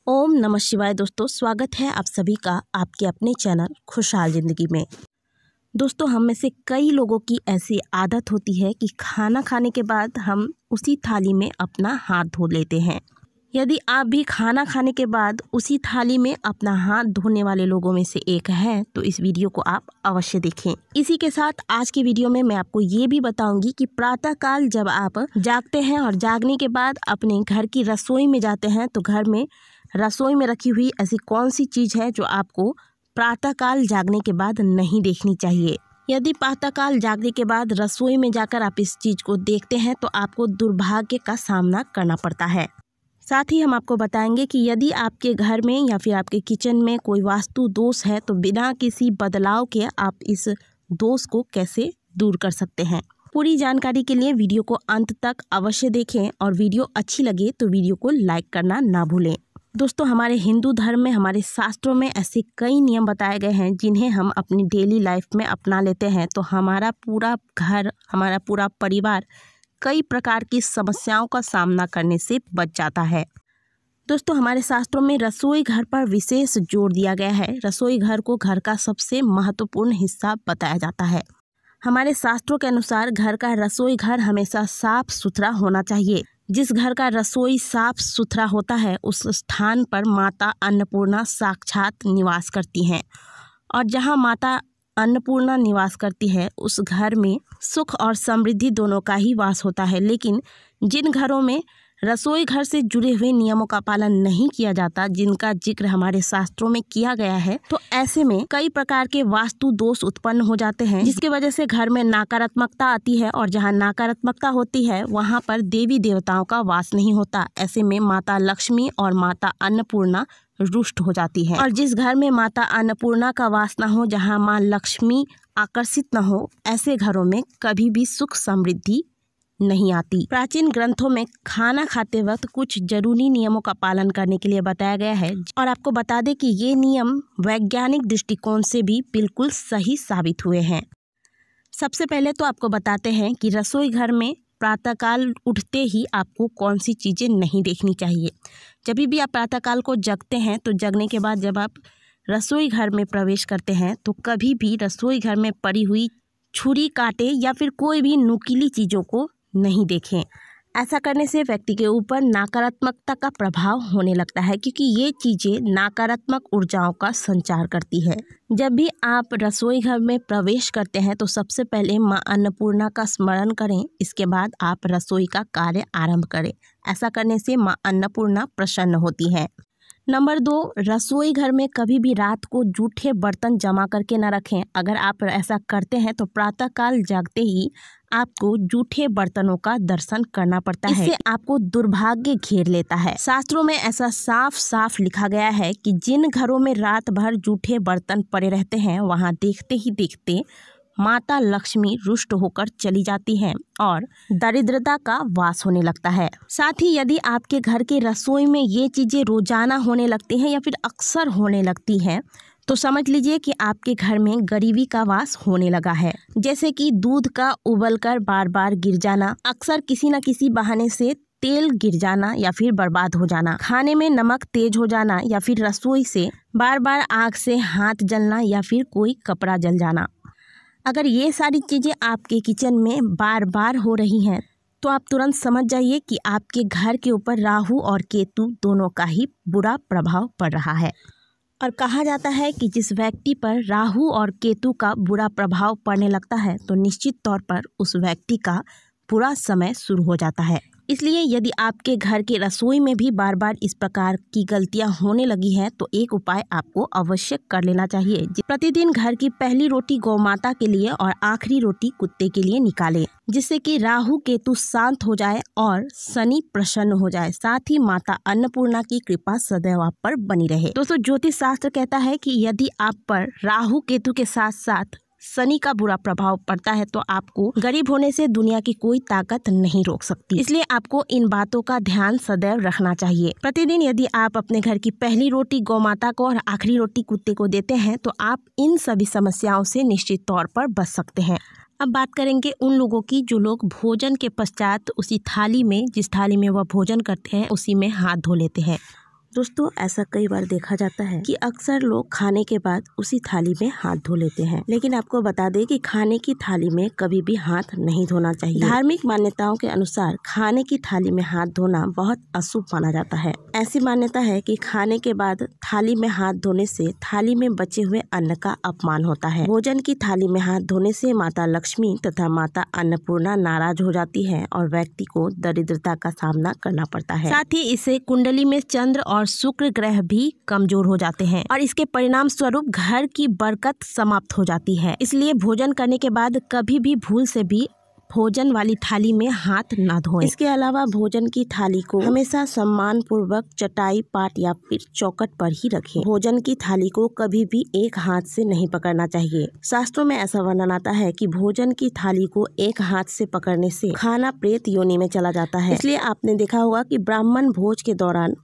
ओम नमः शिवाय। दोस्तों स्वागत है आप सभी का आपके अपने चैनल खुशहाल ज़िंदगी में। दोस्तों हम में से कई लोगों की ऐसी आदत होती है कि खाना खाने के बाद हम उसी थाली में अपना हाथ धो लेते हैं। यदि आप भी खाना खाने के बाद उसी थाली में अपना हाथ धोने वाले लोगों में से एक हैं तो इस वीडियो को आप अवश्य देखें। इसी के साथ आज की वीडियो में मैं आपको ये भी बताऊंगी कि प्रातःकाल जब आप जागते हैं और जागने के बाद अपने घर की रसोई में जाते हैं तो घर में रसोई में रखी हुई ऐसी कौन सी चीज़ है जो आपको प्रातःकाल जागने के बाद नहीं देखनी चाहिए। यदि प्रातःकाल जागने के बाद रसोई में जाकर आप इस चीज़ को देखते हैं तो आपको दुर्भाग्य का सामना करना पड़ता है। साथ ही हम आपको बताएंगे कि यदि आपके घर में या फिर आपके किचन में कोई वास्तु दोष है तो बिना किसी बदलाव के आप इस दोष को कैसे दूर कर सकते हैं। पूरी जानकारी के लिए वीडियो को अंत तक अवश्य देखें और वीडियो अच्छी लगे तो वीडियो को लाइक करना ना भूलें। दोस्तों हमारे हिंदू धर्म में हमारे शास्त्रों में ऐसे कई नियम बताए गए हैं जिन्हें हम अपनी डेली लाइफ में अपना लेते हैं तो हमारा पूरा घर, हमारा पूरा परिवार कई प्रकार की समस्याओं का सामना करने से बच जाता है। दोस्तों हमारे शास्त्रों में रसोई घर पर विशेष जोर दिया गया है। रसोई घर को घर का सबसे महत्वपूर्ण हिस्सा बताया जाता है। हमारे शास्त्रों के अनुसार घर का रसोई घर हमेशा साफ सुथरा होना चाहिए। जिस घर का रसोई साफ सुथरा होता है उस स्थान पर माता अन्नपूर्णा साक्षात निवास करती हैं और जहाँ माता अन्नपूर्णा निवास करती है उस घर में सुख और समृद्धि दोनों का ही वास होता है। लेकिन जिन घरों में रसोई घर से जुड़े हुए नियमों का पालन नहीं किया जाता, जिनका जिक्र हमारे शास्त्रों में किया गया है, तो ऐसे में कई प्रकार के वास्तु दोष उत्पन्न हो जाते हैं जिसकी वजह से घर में नकारात्मकता आती है और जहां नकारात्मकता होती है वहां पर देवी देवताओं का वास नहीं होता। ऐसे में माता लक्ष्मी और माता अन्नपूर्णा रुष्ट हो जाती है और जिस घर में माता अन्नपूर्णा का वास न हो, जहाँ माँ लक्ष्मी आकर्षित न हो, ऐसे घरों में कभी भी सुख समृद्धि नहीं आती। प्राचीन ग्रंथों में खाना खाते वक्त कुछ जरूरी नियमों का पालन करने के लिए बताया गया है और आपको बता दें कि ये नियम वैज्ञानिक दृष्टिकोण से भी बिल्कुल सही साबित हुए हैं। सबसे पहले तो आपको बताते हैं कि रसोई घर में प्रातःकाल उठते ही आपको कौन सी चीज़ें नहीं देखनी चाहिए। जब भी आप प्रातःकाल को जगते हैं तो जगने के बाद जब आप रसोई घर में प्रवेश करते हैं तो कभी भी रसोई घर में पड़ी हुई छुरी, कांटे या फिर कोई भी नुकीली चीज़ों को नहीं देखें। ऐसा करने से व्यक्ति के ऊपर नकारात्मकता का प्रभाव होने लगता है क्योंकि ये चीज़ें नकारात्मक ऊर्जाओं का संचार करती है। जब भी आप रसोई घर में प्रवेश करते हैं तो सबसे पहले माँ अन्नपूर्णा का स्मरण करें, इसके बाद आप रसोई का कार्य आरंभ करें। ऐसा करने से माँ अन्नपूर्णा प्रसन्न होती है। नंबर 2, रसोई घर में कभी भी रात को जूठे बर्तन जमा करके न रखें। अगर आप ऐसा करते हैं तो प्रातःकाल जागते ही आपको जूठे बर्तनों का दर्शन करना पड़ता है। इससे आपको दुर्भाग्य घेर लेता है। शास्त्रों में ऐसा साफ साफ लिखा गया है कि जिन घरों में रात भर जूठे बर्तन पड़े रहते हैं वहां देखते ही देखते माता लक्ष्मी रुष्ट होकर चली जाती हैं और दरिद्रता का वास होने लगता है। साथ ही यदि आपके घर के रसोई में ये चीज़ें रोजाना होने लगती हैं या फिर अक्सर होने लगती हैं तो समझ लीजिए कि आपके घर में गरीबी का वास होने लगा है। जैसे कि दूध का उबलकर बार बार गिर जाना, अक्सर किसी न किसी बहाने से तेल गिर जाना या फिर बर्बाद हो जाना, खाने में नमक तेज हो जाना या फिर रसोई से बार बार आग से हाथ जलना या फिर कोई कपड़ा जल जाना। अगर ये सारी चीज़ें आपके किचन में बार बार हो रही हैं तो आप तुरंत समझ जाइए कि आपके घर के ऊपर राहु और केतु दोनों का ही बुरा प्रभाव पड़ रहा है। और कहा जाता है कि जिस व्यक्ति पर राहु और केतु का बुरा प्रभाव पड़ने लगता है तो निश्चित तौर पर उस व्यक्ति का बुरा समय शुरू हो जाता है। इसलिए यदि आपके घर के रसोई में भी बार बार इस प्रकार की गलतियां होने लगी हैं तो एक उपाय आपको अवश्य कर लेना चाहिए। प्रतिदिन घर की पहली रोटी गौ माता के लिए और आखिरी रोटी कुत्ते के लिए निकालें, जिससे कि राहु केतु शांत हो जाए और शनि प्रसन्न हो जाए। साथ ही माता अन्नपूर्णा की कृपा सदैव आप पर बनी रहे। दोस्तों ज्योतिष शास्त्र कहता है कि यदि आप पर राहु केतु के साथ साथ शनि का बुरा प्रभाव पड़ता है तो आपको गरीब होने से दुनिया की कोई ताकत नहीं रोक सकती। इसलिए आपको इन बातों का ध्यान सदैव रखना चाहिए। प्रतिदिन यदि आप अपने घर की पहली रोटी गौ माता को और आखिरी रोटी कुत्ते को देते हैं तो आप इन सभी समस्याओं से निश्चित तौर पर बच सकते हैं। अब बात करेंगे उन लोगों की जो लोग भोजन के पश्चात उसी थाली में, जिस थाली में वह भोजन करते हैं, उसी में हाथ धो लेते हैं। दोस्तों ऐसा कई बार देखा जाता है कि अक्सर लोग खाने के बाद उसी थाली में हाथ धो लेते हैं, लेकिन आपको बता दें कि खाने की थाली में कभी भी हाथ नहीं धोना चाहिए। धार्मिक मान्यताओं के अनुसार खाने की थाली में हाथ धोना बहुत अशुभ माना जाता है। ऐसी मान्यता है कि खाने के बाद थाली में हाथ धोने से थाली में बचे हुए अन्न का अपमान होता है। भोजन की थाली में हाथ धोने से माता लक्ष्मी तथा माता अन्नपूर्णा नाराज हो जाती है और व्यक्ति को दरिद्रता का सामना करना पड़ता है। साथ ही इससे कुंडली में चंद्र और शुक्र ग्रह भी कमजोर हो जाते हैं और इसके परिणाम स्वरूप घर की बरकत समाप्त हो जाती है। इसलिए भोजन करने के बाद कभी भी भूल से भी भोजन वाली थाली में हाथ ना धोएं। इसके अलावा भोजन की थाली को हमेशा सम्मान पूर्वक चटाई, पाट या फिर चौखट पर ही रखें। भोजन की थाली को कभी भी एक हाथ से नहीं पकड़ना चाहिए। शास्त्रों में ऐसा वर्णन आता है कि भोजन की थाली को एक हाथ से पकड़ने से खाना प्रेत योनि में चला जाता है। इसलिए आपने देखा होगा कि ब्राह्मण भोज के दौरान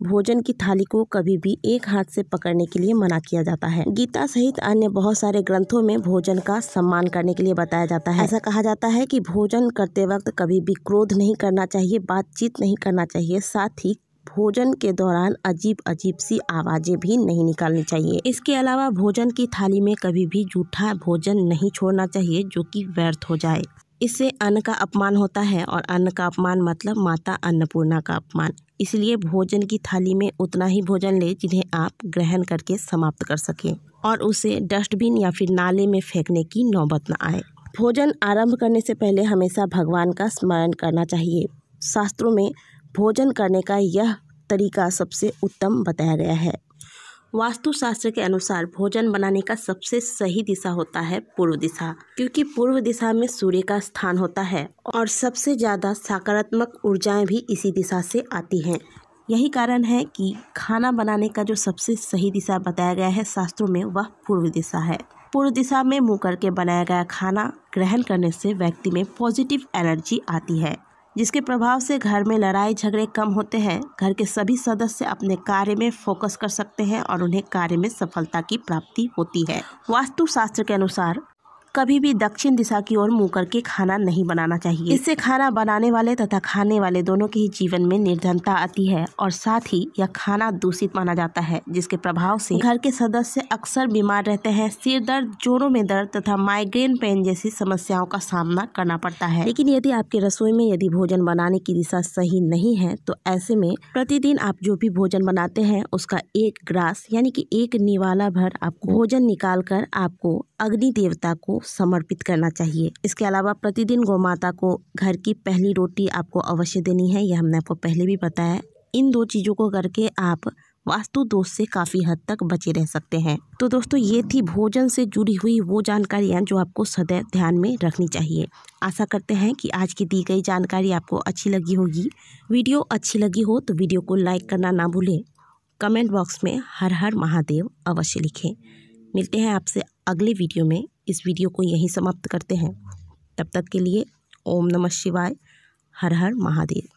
भोजन की थाली को कभी भी एक हाथ से पकड़ने के लिए मना किया जाता है। गीता सहित अन्य बहुत सारे ग्रंथों में भोजन का सम्मान करने के लिए बताया जाता है। ऐसा कहा जाता है कि भोजन करते वक्त कभी भी क्रोध नहीं करना चाहिए, बातचीत नहीं करना चाहिए, साथ ही भोजन के दौरान अजीब अजीब सी आवाजें भी नहीं निकालनी चाहिए। इसके अलावा भोजन की थाली में कभी भी जूठा भोजन नहीं छोड़ना चाहिए जो कि व्यर्थ हो जाए। इससे अन्न का अपमान होता है और अन्न का अपमान मतलब माता अन्नपूर्णा का अपमान। इसलिए भोजन की थाली में उतना ही भोजन ले जिन्हें आप ग्रहण करके समाप्त कर सकें और उसे डस्टबिन या फिर नाले में फेंकने की नौबत न आए। भोजन आरंभ करने से पहले हमेशा भगवान का स्मरण करना चाहिए। शास्त्रों में भोजन करने का यह तरीका सबसे उत्तम बताया गया है। वास्तुशास्त्र के अनुसार भोजन बनाने का सबसे सही दिशा होता है पूर्व दिशा, क्योंकि पूर्व दिशा में सूर्य का स्थान होता है और सबसे ज़्यादा सकारात्मक ऊर्जाएं भी इसी दिशा से आती हैं। यही कारण है कि खाना बनाने का जो सबसे सही दिशा बताया गया है शास्त्रों में, वह पूर्व दिशा है। पूर्व दिशा में मुँह करके बनाया गया खाना ग्रहण करने से व्यक्ति में पॉजिटिव एनर्जी आती है, जिसके प्रभाव से घर में लड़ाई झगड़े कम होते हैं। घर के सभी सदस्य अपने कार्य में फोकस कर सकते हैं और उन्हें कार्य में सफलता की प्राप्ति होती है। वास्तुशास्त्र के अनुसार कभी भी दक्षिण दिशा की ओर मुंह करके खाना नहीं बनाना चाहिए। इससे खाना बनाने वाले तथा खाने वाले दोनों के ही जीवन में निर्धनता आती है और साथ ही यह खाना दूषित माना जाता है, जिसके प्रभाव से घर के सदस्य अक्सर बीमार रहते हैं। सिर दर्द, जोड़ों में दर्द तथा माइग्रेन पेन जैसी समस्याओं का सामना करना पड़ता है। लेकिन यदि आपके रसोई में यदि भोजन बनाने की दिशा सही नहीं है तो ऐसे में प्रतिदिन आप जो भी भोजन बनाते हैं उसका एक ग्रास यानी कि एक निवाला भर आपको भोजन निकाल कर आपको अग्नि देवता को समर्पित करना चाहिए। इसके अलावा प्रतिदिन गौ माता को घर की पहली रोटी आपको अवश्य देनी है, यह हमने आपको पहले भी बताया। इन दो चीज़ों को करके आप वास्तु दोष से काफ़ी हद तक बचे रह सकते हैं। तो दोस्तों ये थी भोजन से जुड़ी हुई वो जानकारियाँ जो आपको सदैव ध्यान में रखनी चाहिए। आशा करते हैं कि आज की दी गई जानकारी आपको अच्छी लगी होगी। वीडियो अच्छी लगी हो तो वीडियो को लाइक करना ना भूलें। कमेंट बॉक्स में हर हर महादेव अवश्य लिखें। मिलते हैं आपसे अगले वीडियो में। इस वीडियो को यहीं समाप्त करते हैं। तब तक के लिए ओम नमः शिवाय, हर हर महादेव।